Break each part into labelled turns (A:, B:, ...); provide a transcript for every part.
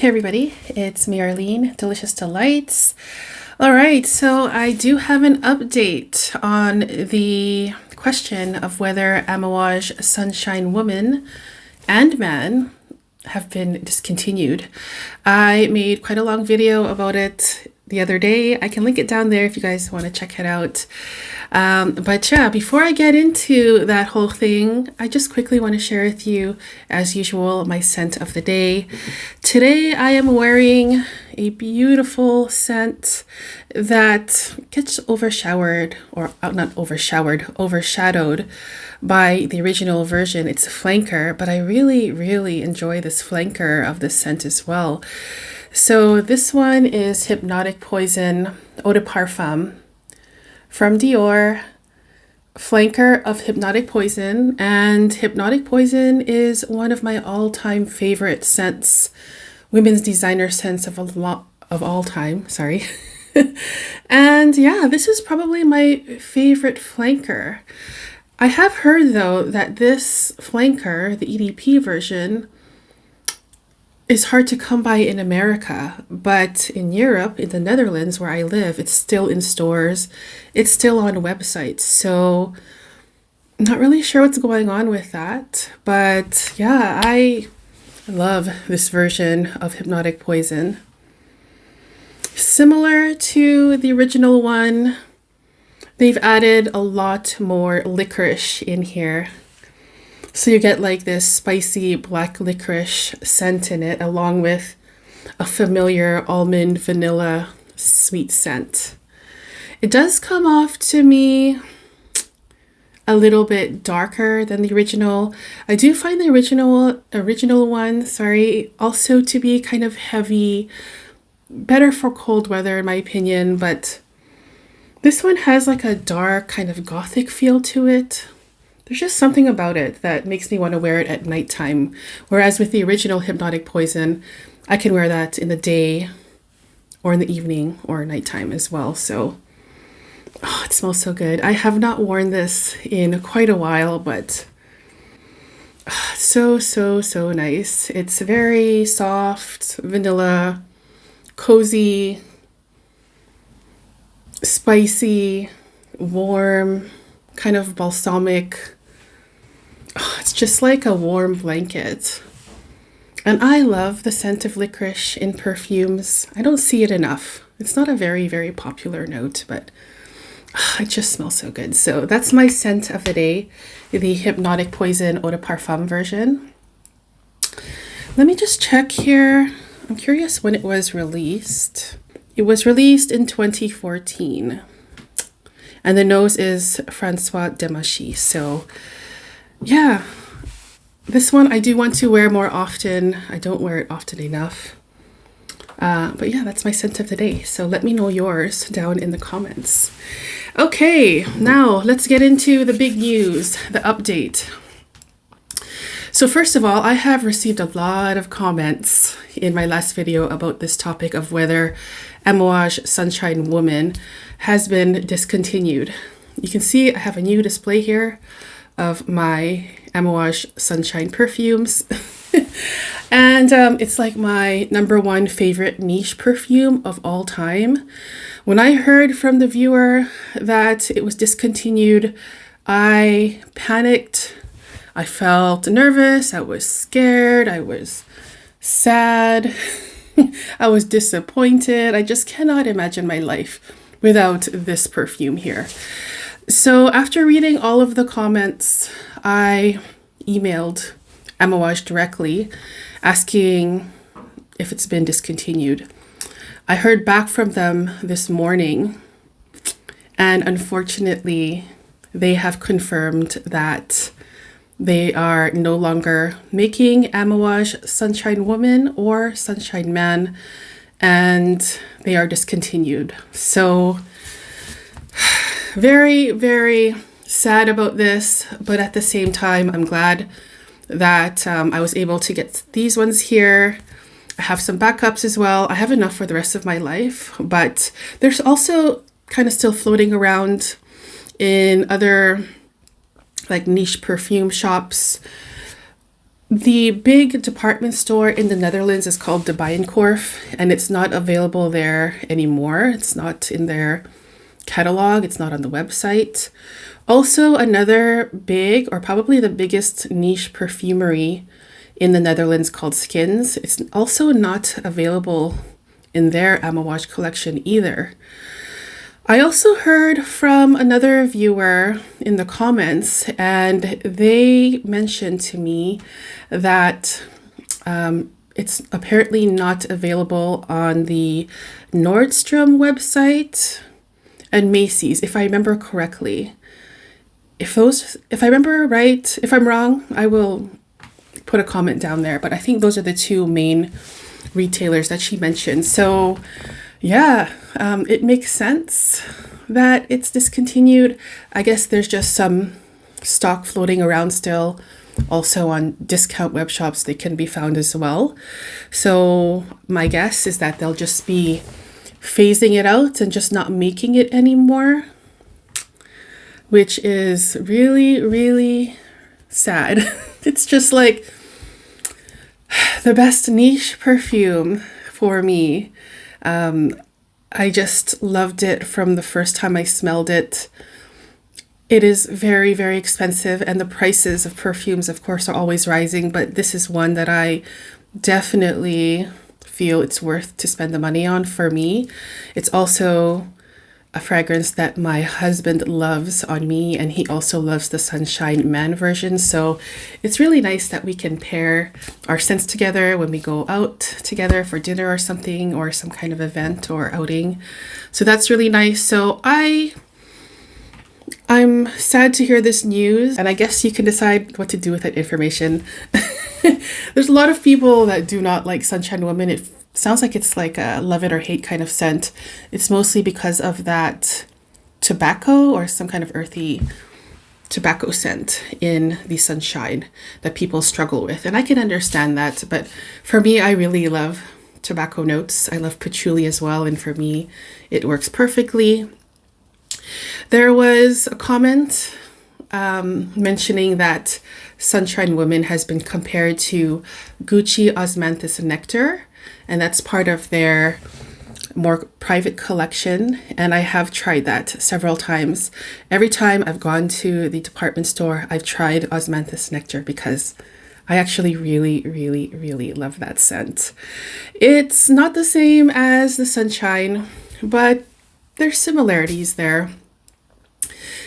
A: Hey everybody, it's me Arlene, Delicious Delights. All right, so I do have an update on the question of whether Amouage Sunshine woman and man have been discontinued. I made quite a long video about it the other day. I can link it down there if you guys want to check it out. But yeah, before I get into that whole thing, I just quickly want to share with you, as usual, my scent of the day. Today I am wearing a beautiful scent that gets overshadowed by the original version. It's a flanker, but I really enjoy this flanker of this scent as well. So this one is Hypnotic Poison Eau de Parfum from Dior, flanker of Hypnotic Poison. And Hypnotic Poison is one of my all-time favorite scents, women's designer scents of all time, sorry. And yeah, this is probably my favorite flanker. I have heard though that this flanker, the EDP version, is hard to come by in America, but in Europe, in the Netherlands where I live, it's still in stores, it's still on websites. So I'm not really sure what's going on with that, but yeah, I love this version of Hypnotic Poison. Similar to the original one, they've added a lot more licorice in here. So you get like this spicy black licorice scent in it, along with a familiar almond vanilla sweet scent. It does come off to me a little bit darker than the original. I do find the original one, also to be kind of heavy, better for cold weather in my opinion, but this one has like a dark kind of gothic feel to it. There's just something about it that makes me want to wear it at nighttime. Whereas with the original Hypnotic Poison, I can wear that in the day or in the evening or nighttime as well. So, oh, it smells so good. I have not worn this in quite a while, but so nice. It's very soft, vanilla, cozy, spicy, warm, kind of balsamic. Oh, it's just like a warm blanket. And I love the scent of licorice in perfumes. I don't see it enough. It's not a very popular note, but it just smells so good. So that's my scent of the day, the Hypnotic Poison Eau de Parfum version. Let me just check here. I'm curious when it was released. It was released in 2014. And the nose is Francois Demachy. So yeah, this one I do want to wear more often. I don't wear it often enough. But yeah, that's my scent of the day. So let me know yours down in the comments. Okay, now let's get into the big news, the update. So first of all, I have received a lot of comments in my last video about this topic of whether Amouage Sunshine Woman has been discontinued. You can see I have a new display here of my Amouage Sunshine perfumes. And it's like my #1 favorite niche perfume of all time. When I heard from the viewer that it was discontinued, I panicked. I felt nervous, I was scared, I was sad, I was disappointed. I just cannot imagine my life without this perfume here. So after reading all of the comments, I emailed Amouage directly asking if it's been discontinued. I heard back from them this morning, and unfortunately, they have confirmed that they are no longer making Amouage Sunshine Woman or Sunshine Man, and they are discontinued. So very sad about this, but at the same time, I'm glad that I was able to get these ones here. I have some backups as well. I have enough for the rest of my life, but there's also kind of still floating around in other like niche perfume shops The big department store in the Netherlands is called De Bijenkorf, and it's not available there anymore. It's not in their catalog, it's not on the website. Also, another big, or probably the biggest niche perfumery in the Netherlands called Skins, it's also not available in their Amouage collection either. I also heard from another viewer in the comments, and they mentioned to me that it's apparently not available on the Nordstrom website and Macy's, if I remember correctly. If I remember right, if I'm wrong, I will put a comment down there, but I think those are the two main retailers that she mentioned. So yeah, it makes sense that it's discontinued. I guess there's just some stock floating around still. Also on discount web shops, they can be found as well. So my guess is that they'll just be phasing it out and just not making it anymore, which is really, really sad. It's just like the best niche perfume for me. I just loved it from the first time I smelled it. It is very, very expensive, and the prices of perfumes, of course, are always rising, but this is one that I definitely feel it's worth to spend the money on for me. It's also a fragrance that my husband loves on me, and he also loves the Sunshine Man version. So it's really nice that we can pair our scents together when we go out together for dinner or something, or some kind of event or outing. So that's really nice. So I'm sad to hear this news, and I guess you can decide what to do with that information. There's a lot of people that do not like Sunshine Woman. It sounds like it's like a love it or hate kind of scent. It's mostly because of that tobacco or some kind of earthy tobacco scent in the Sunshine that people struggle with. And I can understand that, but for me, I really love tobacco notes. I love patchouli as well, and for me, it works perfectly. There was a comment mentioning that Sunshine Woman has been compared to Gucci Osmanthus Nectar, and that's part of their more private collection. And I have tried that several times. Every time I've gone to the department store, I've tried Osmanthus Nectar because I actually really, really, really love that scent. It's not the same as the Sunshine, but there's similarities there.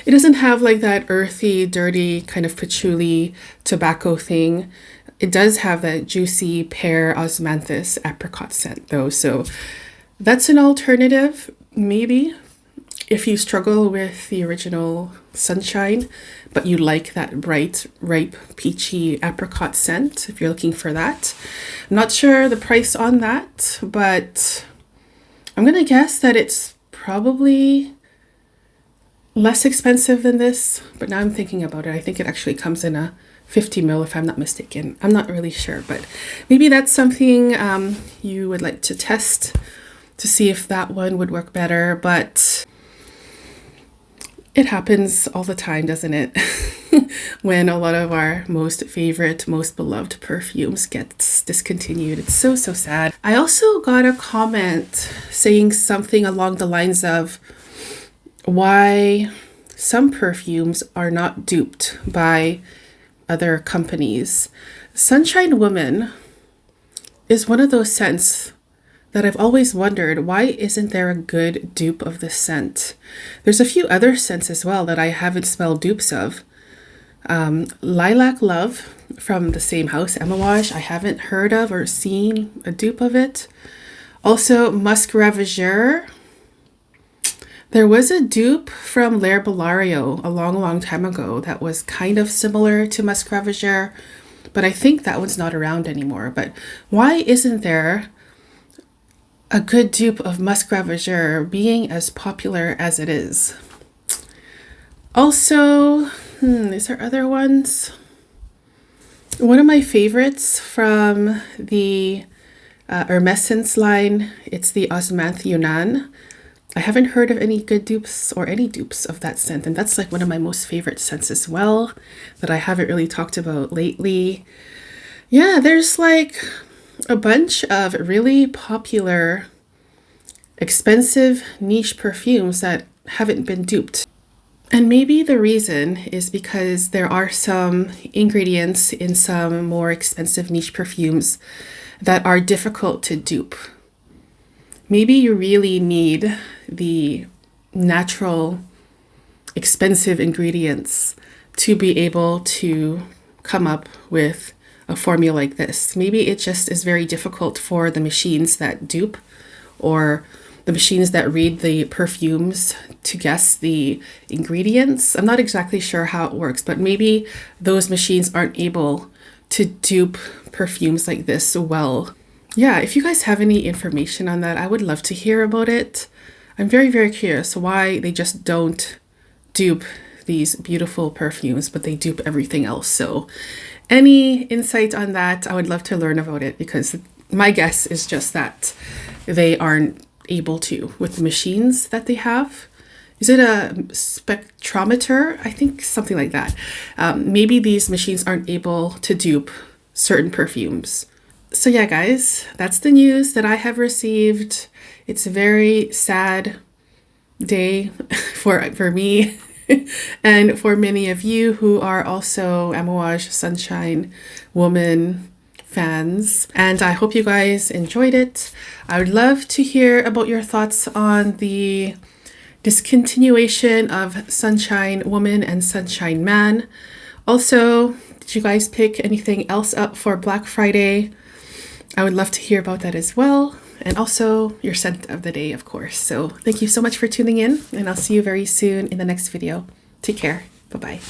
A: It doesn't have like that earthy, dirty kind of patchouli tobacco thing. It does have that juicy pear osmanthus apricot scent though. So that's an alternative, maybe, if you struggle with the original Sunshine, but you like that bright, ripe, peachy apricot scent, if you're looking for that. I'm not sure the price on that, but I'm going to guess that it's probably less expensive than this. But now I'm thinking about it, I think it actually comes in a 50 ml if I'm not mistaken. I'm not really sure, but maybe that's something you would like to test to see if that one would work better. But it happens all the time, doesn't it? When a lot of our most favorite, most beloved perfumes gets discontinued. It's so, so sad. I also got a comment saying something along the lines of why some perfumes are not duped by other companies. Sunshine Woman is one of those scents that I've always wondered, why isn't there a good dupe of this scent? There's a few other scents as well that I haven't smelled dupes of. Lilac Love from the same house, Amouage, I haven't heard of or seen a dupe of it. Also, Musk Ravageur. There was a dupe from L'Air Bellario a long, long time ago that was kind of similar to Musk Ravageur, but I think that one's not around anymore. But why isn't there a good dupe of Musk Ravageur being as popular as it is? Also, is there other ones? One of my favorites from the Hermescence line, it's the Osmanth Yunnan. I haven't heard of any good dupes or any dupes of that scent, and that's like one of my most favorite scents as well that I haven't really talked about lately. Yeah, there's like a bunch of really popular, expensive niche perfumes that haven't been duped. And maybe the reason is because there are some ingredients in some more expensive niche perfumes that are difficult to dupe. Maybe you really need the natural, expensive ingredients to be able to come up with a formula like this. Maybe it just is very difficult for the machines that dupe or the machines that read the perfumes to guess the ingredients. I'm not exactly sure how it works, but maybe those machines aren't able to dupe perfumes like this well. Yeah, if you guys have any information on that, I would love to hear about it. I'm very, very curious why they just don't dupe these beautiful perfumes, but they dupe everything else. So any insight on that, I would love to learn about it, because my guess is just that they aren't able to with the machines that they have. Is it a spectrometer? I think something like that. Maybe these machines aren't able to dupe certain perfumes. So yeah, guys, that's the news that I have received. It's a very sad day for me and for many of you who are also Amouage Sunshine woman fans. And I hope you guys enjoyed it. I would love to hear about your thoughts on the discontinuation of Sunshine Woman and Sunshine Man. Also, did you guys pick anything else up for Black Friday? I would love to hear about that as well. And also your scent of the day, of course. So thank you so much for tuning in, and I'll see you very soon in the next video. Take care. Bye-bye.